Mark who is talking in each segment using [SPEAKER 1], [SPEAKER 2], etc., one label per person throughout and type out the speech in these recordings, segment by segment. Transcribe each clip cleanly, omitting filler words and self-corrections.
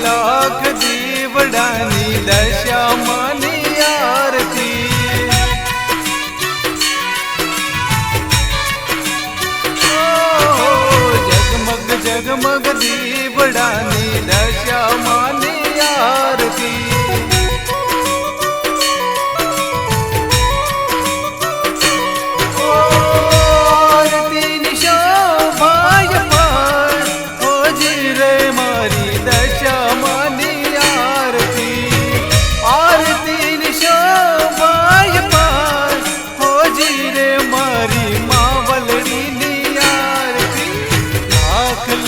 [SPEAKER 1] लाख दीवडानी दशामानी आरती। जगमग जगमग दीवडानी दशामानी आरती।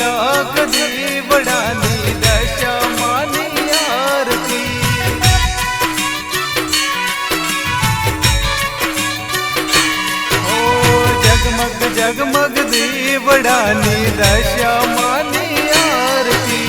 [SPEAKER 1] लाख दीवडानी दशामानी आरती। ओ जगमग जगमग दीवडानी दशामानी आरती।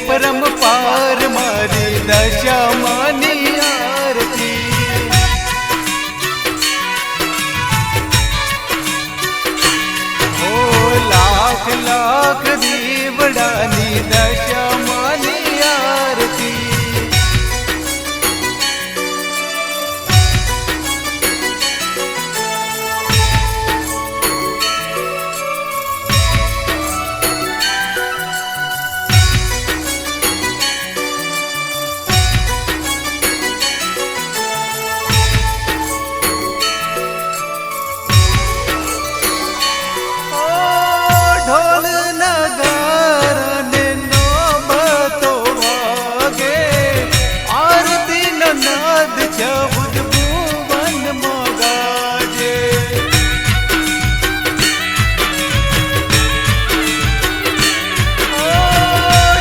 [SPEAKER 1] परम पार मारी दशामानी आरती। ओ लाख लाख दीवडानी दशामानी आरती। ढोल नगारा ने नौबतो वागे, आरती न नाद चौद भुवन मोगाजे।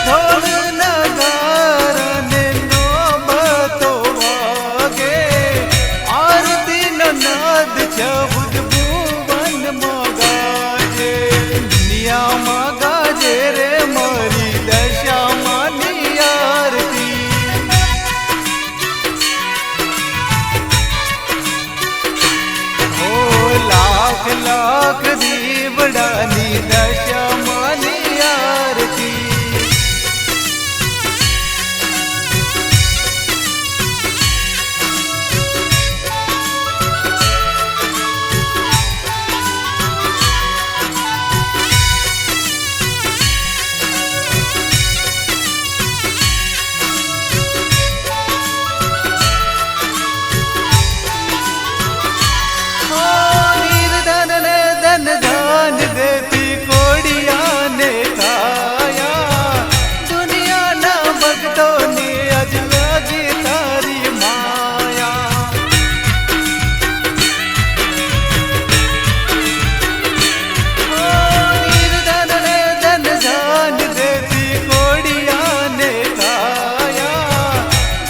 [SPEAKER 1] ढोल नगारा ने नौबतो वागे, आरती न नाद चौद भुवन मोगाजे। गाजे रे मारी दशामानी आरती। ओ लाख लाख दीवडानी दशामानी आरती। धन देती कोड़िया ने खाया, दुनिया ना भगतों ने अज लगी तारी माया। धन देती कोड़िया ने खाया,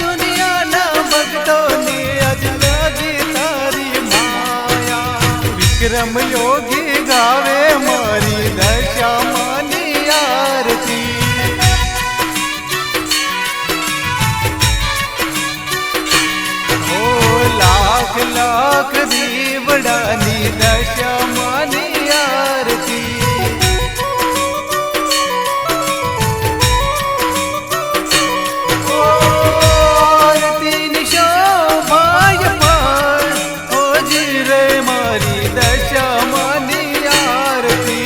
[SPEAKER 1] दुनिया ना भगतों ने अज लगी तारी माया। विक्रम योगी गावे मारी दशामानी आरती। ओ लाख लाख दीवडानी दशामानी आरती। आरती निशो भाई पार, ओ जी रे मारी दशामानी आरती।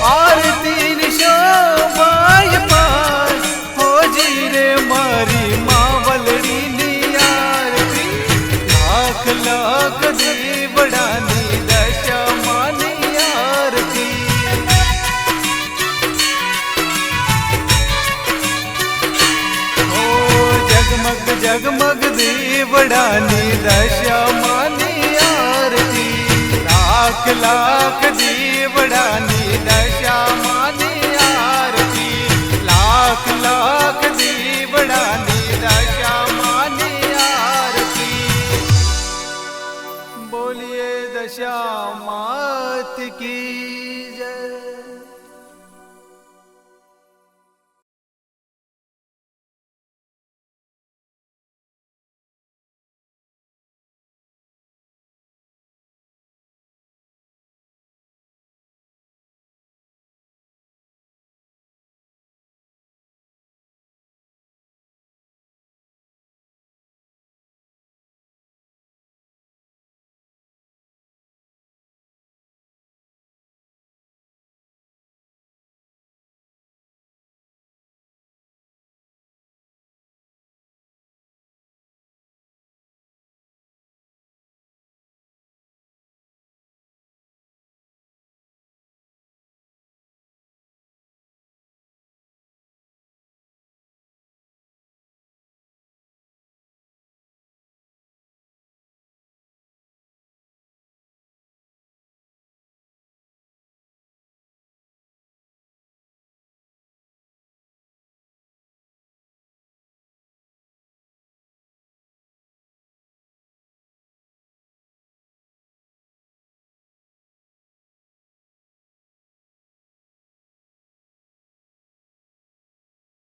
[SPEAKER 1] आरती निशो भाई पार, हो जी रे मारी मावलड़ी नी आरती। लाख દીવડાની દશામાની આરતી લાખ લાખ દીવડાની દશામાની આરતી લાખ લાખ દીવડાની દશામાની આરતી બોલીએ દશા માત કી